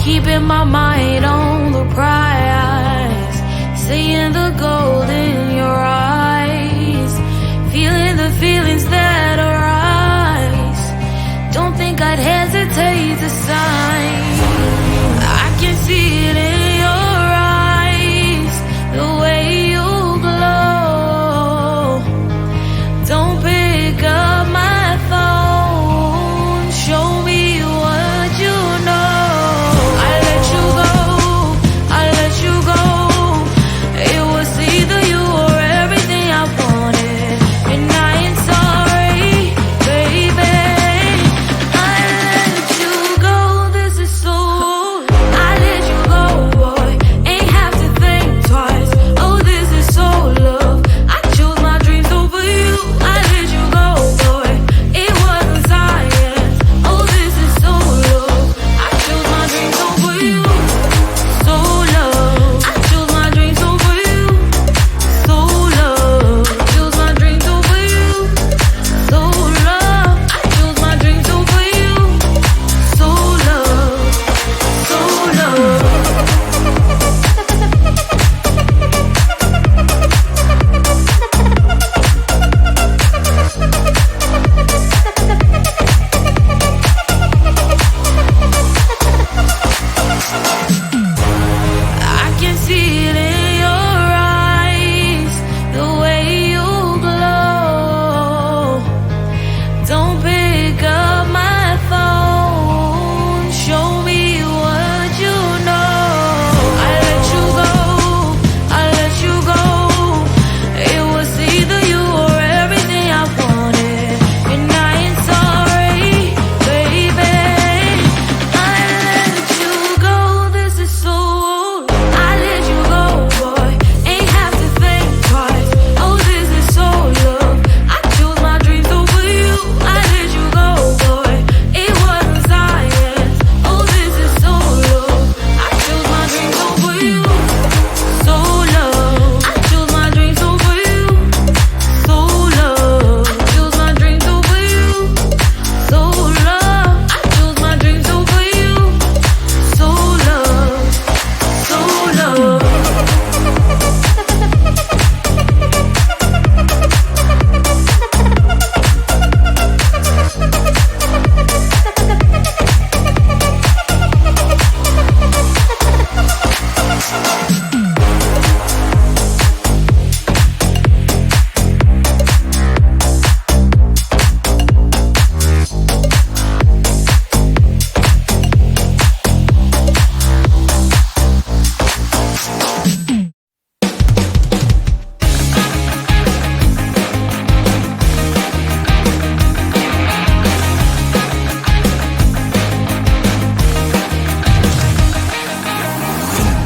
keeping my mind on the prize, seeing the gold in your eyes, feeling the feelings that arise. Don't think I'd hesitate to sign. I can see it in your eyes, the way you glow. Don't pick up my phone, show me what you know. I let you go, I let you go. It was either you or everything I wanted, and I ain't sorry, baby. I let you go, this is so. I let you go, boy, ain't have to think twice. Oh, this is so love. I chose my dreams over you. I let you go, boy, it wasn't science. Oh, this is so love. I chose my dreams over you. So love. I chose my dreams over you. So love. Chose my dreams over you. So love. I chose my dreams over you. So love. So love. I can see it in your eyes, the way you glow. Don't pick up my phone, show me what you know. I let you go, I let you go. It was either you or everything I wanted, and I ain't sorry, baby. I let you go, this is so. I let you go, boy, ain't have to think twice. Oh, this is so love. I chose my dreams over you. I let you go, boy, it wasn't science. Oh, this is so love. I chose my dreams over you. So love. I chose my dreams over you. So love. Chose my dreams over you. So love. I chose my dreams over you. So love. So love.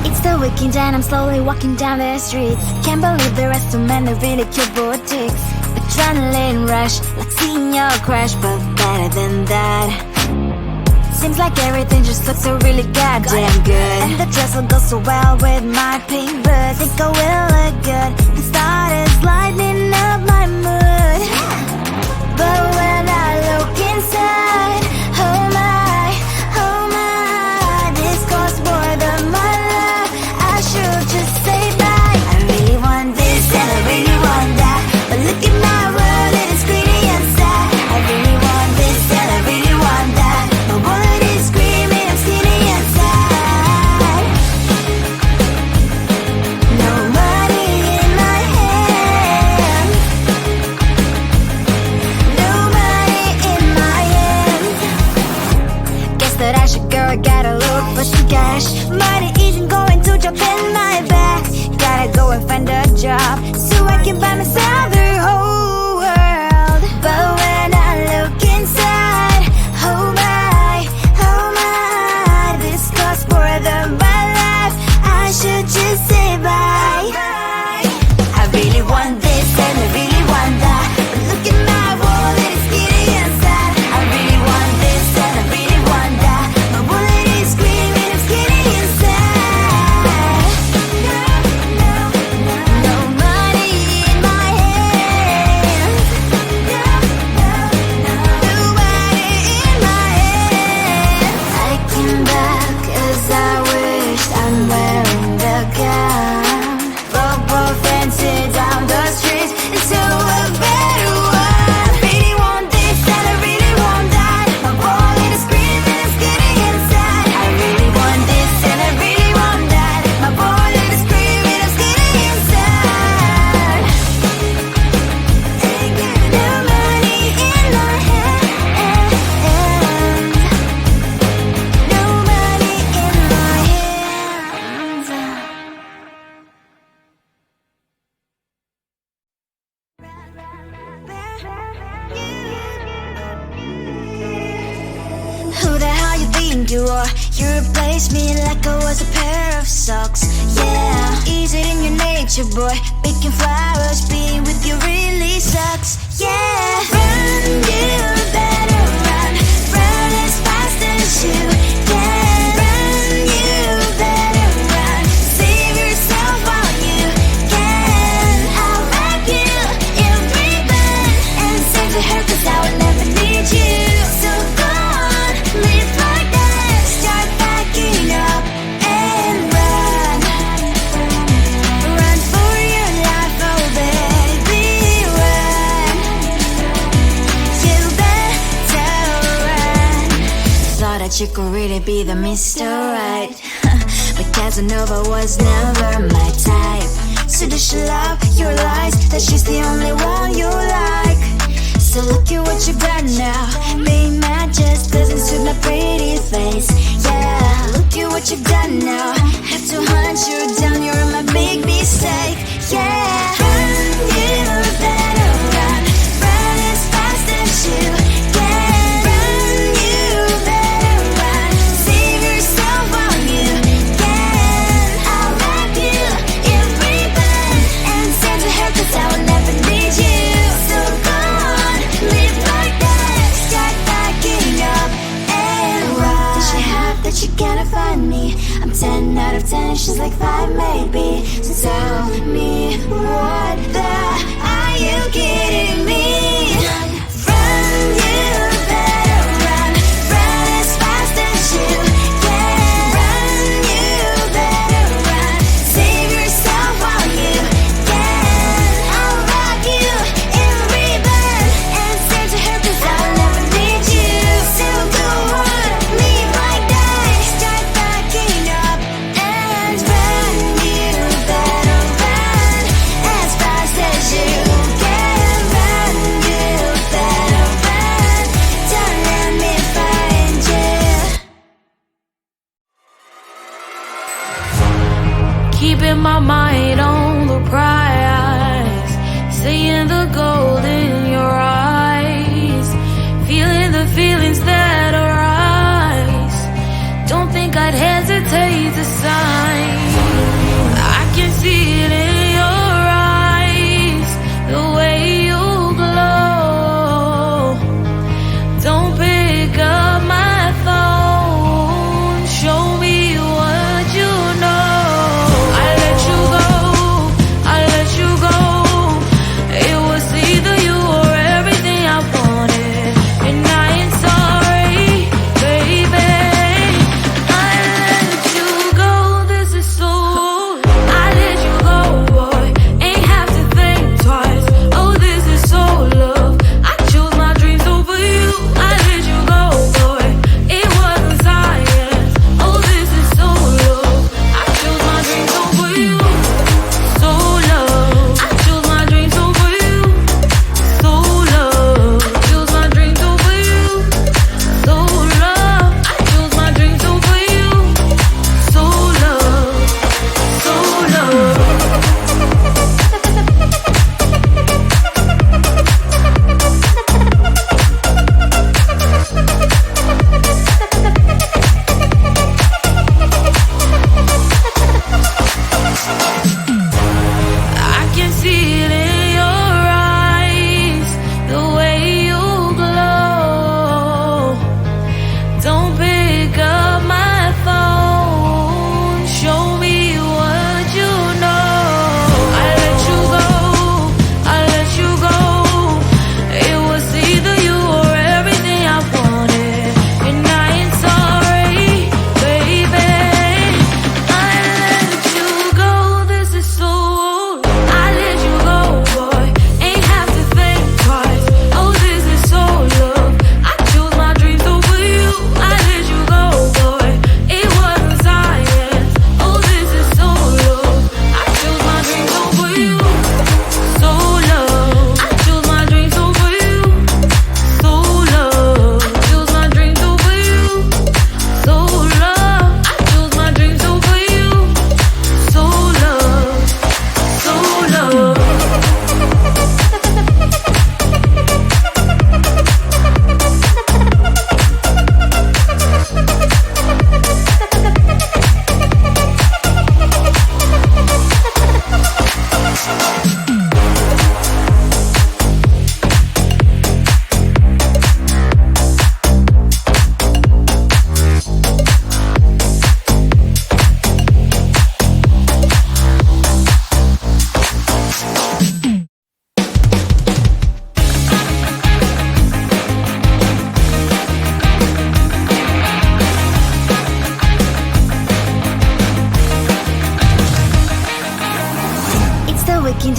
It's the weekend and I'm slowly walking down the streets. Can't believe there are so many really cute boutiques. Adrenaline rush, like seeing your crush, but better than that. Seems like everything just looks so really goddamn good, and the dress will go so well with my pink boots. Think I will look good, the start is lighting up my mood. But when I look inside, oh my, this costs more than my love. I should just say bye. I really want this and I really want that, but look at my world, it is pretty inside. I really want this and I really want that, my wallet is screaming, I'm skinny inside. No money in my hand, no money in my hand. Guess that I should go, I gotta look for some cash. Money isn't going to jump in my back. Gotta go and find a job so I can buy myself the whole world. But when I look inside, oh my, this costs more than my life. I should just say bye. I really want this and I really want that, but look at my wallet, it's skinny inside. I really want this and I really want that, my wallet is screaming, I'm skinny inside. No money in my hand. Who the hell you think you are? You replaced me like I was a pair of socks. Yeah, is it in your nature, boy? Picking flowers, being with you really sucks. Yeah, run, you better run. Run as fast as you can. Run, you better run. Save yourself while you can. I'll wrap you in ribbon and send to her, 'cause I will never need you. So go on, live like that. Start backing up and run. Run for your life, oh baby, run. You better run. Thought that you could really be the Mr. Right, but Casanova was never my type. So does she love your lies, that she's the only one you like? So look at what you got now. Being mad just doesn't suit my pretty face. Yeah, look at what you got now. Have to hunt you down, you're my big mistake. Yeah, run, you better run. Run as fast as you can. Run, you better run. Save yourself while you can. I'll wrap you in ribbon and send to her, 'cause I will never need you. So go on, live like that. Start backing up and run. Does she have that you cannot find me? I'm 10 out of 10, she's like 5 maybe. So tell me, what the are you kidding me? Run, you better run. Run as fast as you can. Run, you better run. Save yourself while you can. I'll wrap you in ribbon and send to her, 'cause I will never need you. So go on, live like that. Start backing up and run. You better run as fast as you can. Run, you better run. Don't let me find you. Keeping my mind on the prize, seeing the gold in your eyes, feeling the feelings that arise. Don't think I'd hesitate to sign. I can see it in your eyes, the way you glow. Don't pick up my phone, show me what you know. I let you go, I let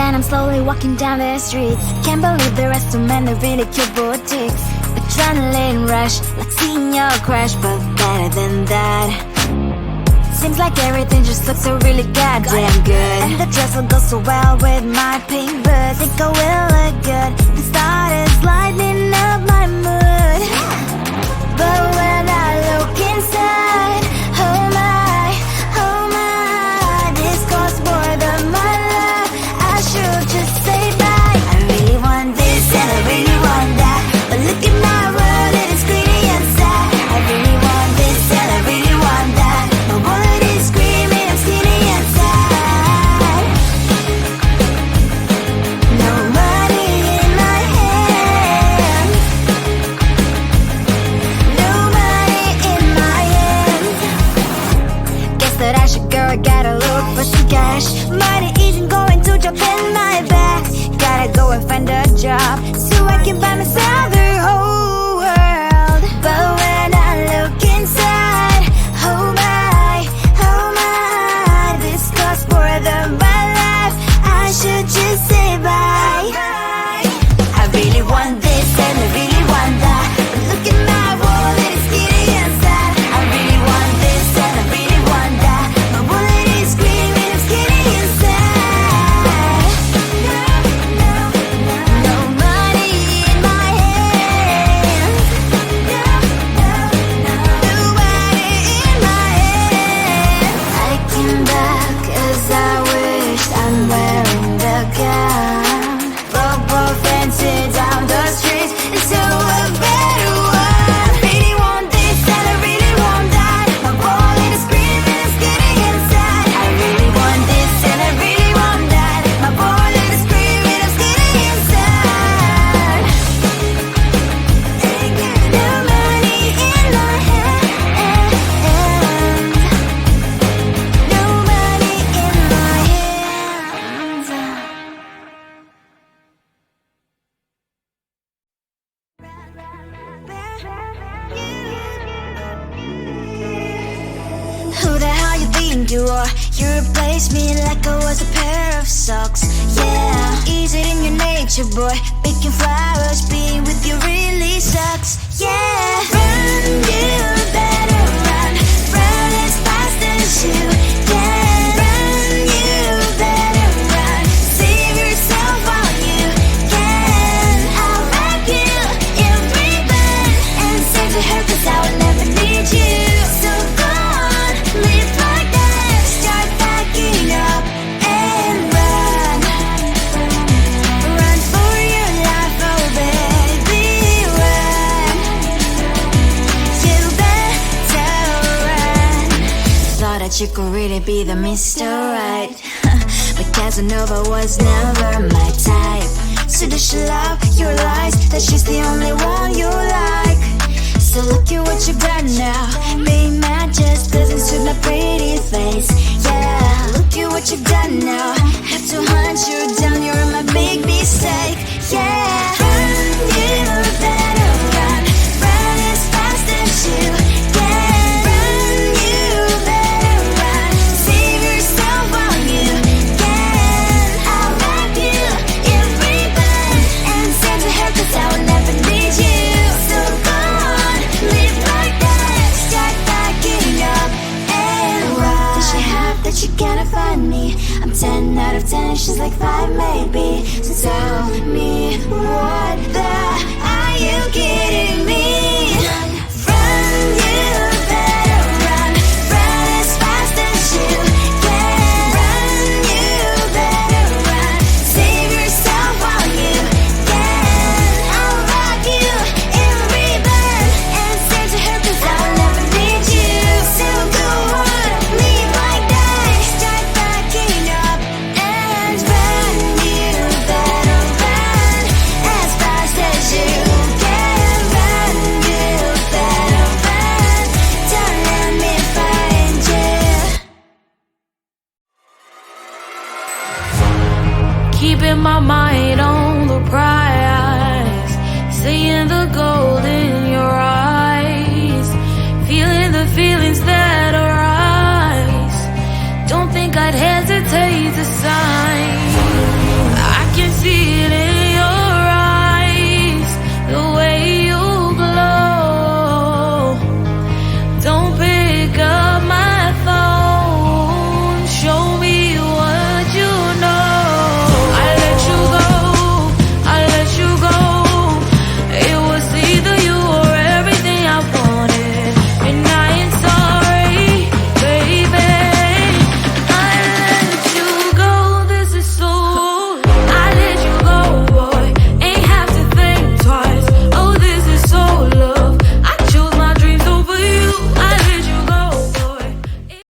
Then I'm slowly walking down the streets. Can't believe there are so many really cute boutiques. Adrenaline rush, like seeing your crush, but better than that. Seems like everything just looks so really goddamn good. And the dress will go so well with my pink boots. Think I will look good. The start is lighting up my mood. But when I look inside, oh my, this costs more than my love. I should just say bye. I really want this and I really want that, but look at my world and it's greedy and sad. I really want this and I really want that. My wallet is screaming, I'm skinny and sad. No money in my hand. No money in my hand. Guess that I should go, I gotta look for some cash. Money isn't going to drop in my bag. Gotta go and find a job so I can buy myself the whole world. But when I look inside, oh my, this costs more than my life. I should just say bye. I really want this and I really want that, but look at my wallet, it's skinny and sad. I really want this and I really want that. My wallet is screaming, I'm skinny and sad. No money in my hand. No money in my hand. I came back as I wished. I'm wearing the gown. Robo fancy down the streets into a better one. I really want this and I really want that. My wallet is screaming, it's getting inside. I really want this and I really want that. My wallet is screaming, it's getting inside. No money in my hand. No money in my hands. Who the hell you think you are? You replaced me like I was a pair of socks. Yeah, is it in your nature, boy? Picking flowers, being with you really sucks. Yeah, run, you better run. Run as fast as you can. Run, you better run. Save yourself while you can. I'll wrap you in ribbon and send to her, 'cause I will never need you. So go on, live like that. Start backing up and run. Run for your life, oh baby, run. You better run. Thought that you could really be the Mr. Right, but Casanova was never my type. So does she love your lies, that she's the only one you like? So look at what you've done now. Being mad just doesn't suit my pretty face. Yeah, look at what you've done now. Have to hunt you down, you're my big mistake. Yeah, run, you better run. Run as fast as you can. Run, you better run. Save yourself while you can. I'll wrap you in ribbon and send to her, 'cause I will never need you. So go on, live like that. Start backing up and run. Does she have that you cannot find me? I'm 10 out of 10, she's like 5 maybe. So tell me, what the are you kidding me? Run, you better run. Run as fast as you can. Run, you better run. Save yourself while you can. I'll wrap you in ribbon and send to her, 'cause I will never need you. So go on, live like that. Start backing up and run. You better run as fast as you can. Run, you better run. Don't let me find you. Keeping my mind